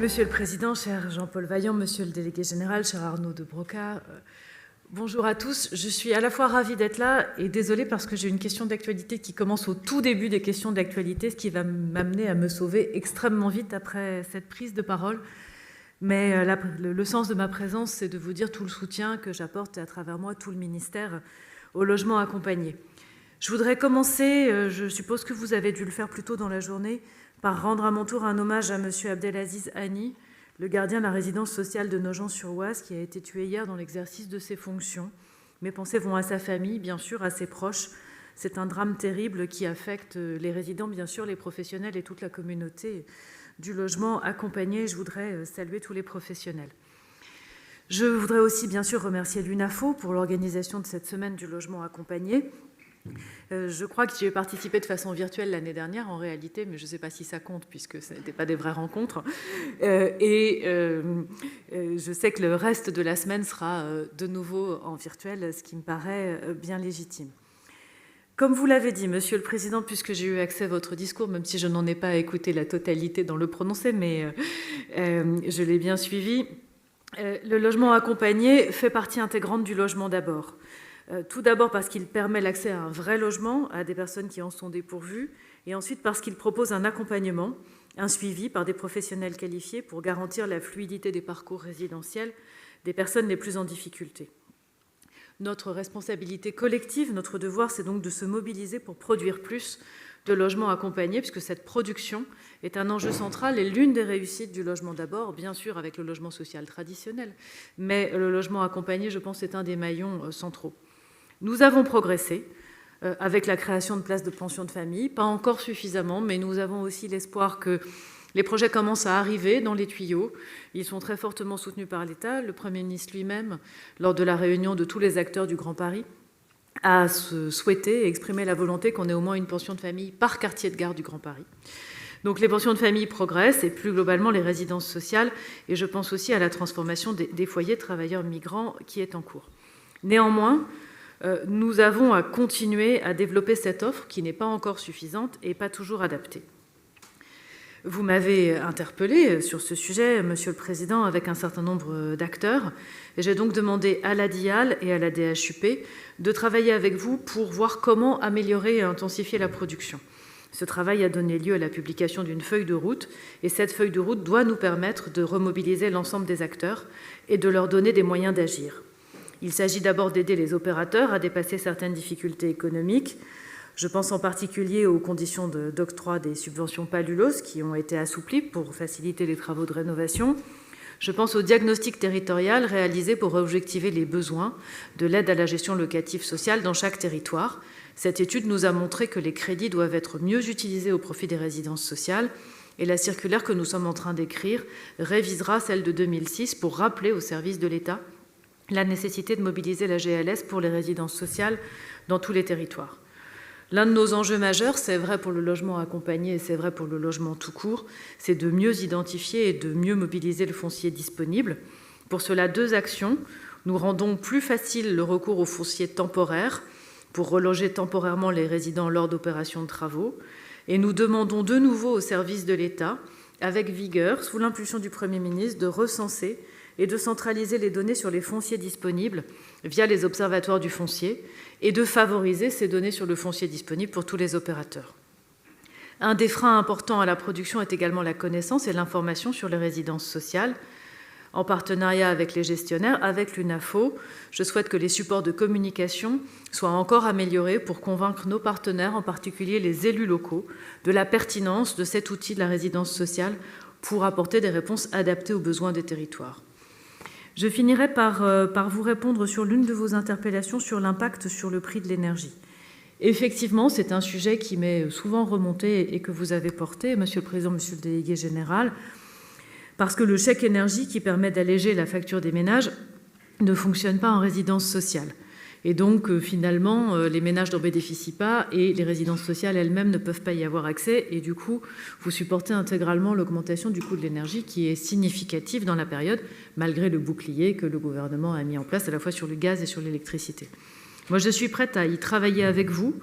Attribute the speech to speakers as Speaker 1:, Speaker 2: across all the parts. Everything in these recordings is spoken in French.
Speaker 1: Monsieur le Président, cher Jean-Paul Vaillant, Monsieur le Délégué Général, cher Arnaud de Broca, bonjour à tous. Je suis à la fois ravie d'être là et désolée parce que j'ai une question d'actualité qui commence au tout début des questions d'actualité, ce qui va m'amener à me sauver extrêmement vite après cette prise de parole. Mais le sens de ma présence, c'est de vous dire tout le soutien que j'apporte et à travers moi tout le ministère au logement accompagné. Je voudrais commencer, je suppose que vous avez dû le faire plus tôt dans la journée, par rendre à mon tour un hommage à M. Abdelaziz Hani, le gardien de la résidence sociale de Nogent-sur-Oise, qui a été tué hier dans l'exercice de ses fonctions. Mes pensées vont à sa famille, bien sûr, à ses proches. C'est un drame terrible qui affecte les résidents, bien sûr, les professionnels et toute la communauté du logement accompagné. Je voudrais saluer tous les professionnels. Je voudrais aussi, bien sûr, remercier l'UNAFO pour l'organisation de cette semaine du logement accompagné. Je crois que j'y ai participé de façon virtuelle l'année dernière, en réalité, mais je ne sais pas si ça compte, puisque ce n'était pas des vraies rencontres. Je sais que le reste de la semaine sera de nouveau en virtuel, ce qui me paraît bien légitime. Comme vous l'avez dit, Monsieur le Président, puisque j'ai eu accès à votre discours, même si je n'en ai pas écouté la totalité dans le prononcé, mais je l'ai bien suivi, le logement accompagné fait partie intégrante du logement d'abord. Tout d'abord parce qu'il permet l'accès à un vrai logement à des personnes qui en sont dépourvues, et ensuite parce qu'il propose un accompagnement, un suivi par des professionnels qualifiés pour garantir la fluidité des parcours résidentiels des personnes les plus en difficulté. Notre responsabilité collective, notre devoir, c'est donc de se mobiliser pour produire plus de logements accompagnés, puisque cette production est un enjeu central et l'une des réussites du logement d'abord, bien sûr avec le logement social traditionnel, mais le logement accompagné, je pense, est un des maillons centraux. Nous avons progressé avec la création de places de pension de famille, pas encore suffisamment, mais nous avons aussi l'espoir que les projets commencent à arriver dans les tuyaux. Ils sont très fortement soutenus par l'État. Le Premier ministre lui-même, lors de la réunion de tous les acteurs du Grand Paris, a souhaité et exprimé la volonté qu'on ait au moins une pension de famille par quartier de gare du Grand Paris. Donc les pensions de famille progressent et plus globalement les résidences sociales. Et je pense aussi à la transformation des foyers de travailleurs migrants qui est en cours. Néanmoins, nous avons à continuer à développer cette offre qui n'est pas encore suffisante et pas toujours adaptée. Vous m'avez interpellé sur ce sujet, Monsieur le Président, avec un certain nombre d'acteurs. Et j'ai donc demandé à la DIAL et à la DHUP de travailler avec vous pour voir comment améliorer et intensifier la production. Ce travail a donné lieu à la publication d'une feuille de route, et cette feuille de route doit nous permettre de remobiliser l'ensemble des acteurs et de leur donner des moyens d'agir. Il s'agit d'abord d'aider les opérateurs à dépasser certaines difficultés économiques. Je pense en particulier aux conditions d'octroi des subventions PALULOS qui ont été assouplies pour faciliter les travaux de rénovation. Je pense au diagnostic territorial réalisé pour objectiver les besoins de l'aide à la gestion locative sociale dans chaque territoire. Cette étude nous a montré que les crédits doivent être mieux utilisés au profit des résidences sociales, et la circulaire que nous sommes en train d'écrire révisera celle de 2006 pour rappeler au service de l'État la nécessité de mobiliser la GLS pour les résidences sociales dans tous les territoires. L'un de nos enjeux majeurs, c'est vrai pour le logement accompagné et c'est vrai pour le logement tout court, c'est de mieux identifier et de mieux mobiliser le foncier disponible. Pour cela, 2 actions. Nous rendons plus facile le recours au foncier temporaire pour reloger temporairement les résidents lors d'opérations de travaux. Et nous demandons de nouveau au service de l'État, avec vigueur, sous l'impulsion du Premier ministre, de recenser et de centraliser les données sur les fonciers disponibles via les observatoires du foncier et de favoriser ces données sur le foncier disponible pour tous les opérateurs. Un des freins importants à la production est également la connaissance et l'information sur les résidences sociales. En partenariat avec les gestionnaires, avec l'UNAFO, je souhaite que les supports de communication soient encore améliorés pour convaincre nos partenaires, en particulier les élus locaux, de la pertinence de cet outil de la résidence sociale pour apporter des réponses adaptées aux besoins des territoires. Je finirai par vous répondre sur l'une de vos interpellations sur l'impact sur le prix de l'énergie. Effectivement, c'est un sujet qui m'est souvent remonté et que vous avez porté, Monsieur le Président, Monsieur le Délégué Général, parce que le chèque énergie qui permet d'alléger la facture des ménages ne fonctionne pas en résidence sociale. Et donc, finalement, les ménages n'en bénéficient pas et les résidences sociales elles-mêmes ne peuvent pas y avoir accès. Et du coup, vous supportez intégralement l'augmentation du coût de l'énergie qui est significative dans la période, malgré le bouclier que le gouvernement a mis en place à la fois sur le gaz et sur l'électricité. Moi, je suis prête à y travailler avec vous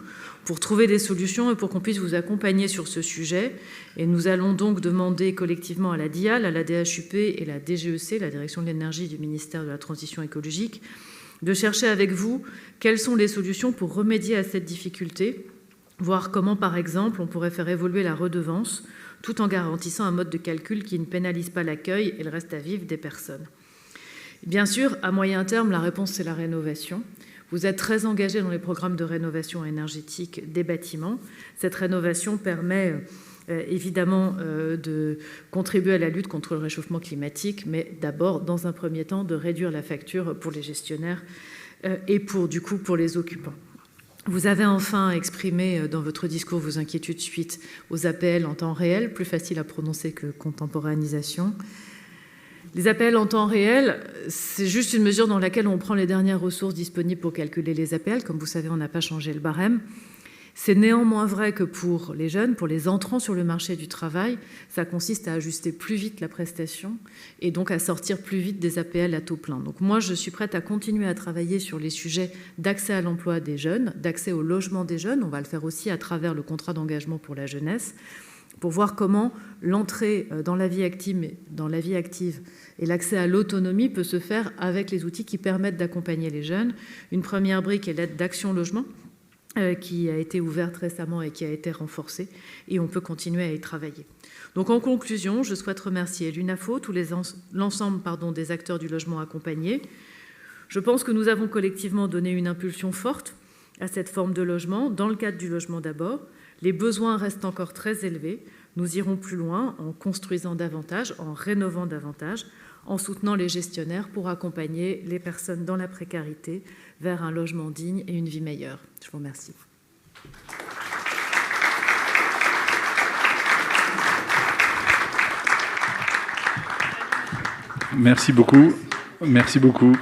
Speaker 1: pour trouver des solutions et pour qu'on puisse vous accompagner sur ce sujet. Et nous allons donc demander collectivement à la DIAL, à la DHUP et la DGEC, la Direction de l'énergie du ministère de la Transition écologique, de chercher avec vous quelles sont les solutions pour remédier à cette difficulté, voir comment, par exemple, on pourrait faire évoluer la redevance tout en garantissant un mode de calcul qui ne pénalise pas l'accueil et le reste à vivre des personnes. Bien sûr, à moyen terme, la réponse, c'est la rénovation. Vous êtes très engagés dans les programmes de rénovation énergétique des bâtiments. Cette rénovation permet évidemment de contribuer à la lutte contre le réchauffement climatique, mais d'abord, dans un premier temps, de réduire la facture pour les gestionnaires et pour les occupants. Vous avez enfin exprimé dans votre discours vos inquiétudes suite aux APL en temps réel, plus facile à prononcer que contemporanéisation. Les APL en temps réel, c'est juste une mesure dans laquelle on prend les dernières ressources disponibles pour calculer les APL. Comme vous savez, on n'a pas changé le barème. C'est néanmoins vrai que pour les jeunes, pour les entrants sur le marché du travail, ça consiste à ajuster plus vite la prestation et donc à sortir plus vite des APL à taux plein. Donc moi, je suis prête à continuer à travailler sur les sujets d'accès à l'emploi des jeunes, d'accès au logement des jeunes. On va le faire aussi à travers le contrat d'engagement pour la jeunesse, pour voir comment l'entrée dans la vie active et l'accès à l'autonomie peut se faire avec les outils qui permettent d'accompagner les jeunes. Une première brique est l'aide d'Action Logement, qui a été ouverte récemment et qui a été renforcée, et on peut continuer à y travailler. Donc en conclusion, je souhaite remercier l'UNAFO, l'ensemble des acteurs du logement accompagné. Je pense que nous avons collectivement donné une impulsion forte à cette forme de logement, dans le cadre du logement d'abord. Les besoins restent encore très élevés. Nous irons plus loin en construisant davantage, en rénovant davantage, en soutenant les gestionnaires pour accompagner les personnes dans la précarité vers un logement digne et une vie meilleure. Je vous remercie.
Speaker 2: Merci beaucoup. Merci beaucoup.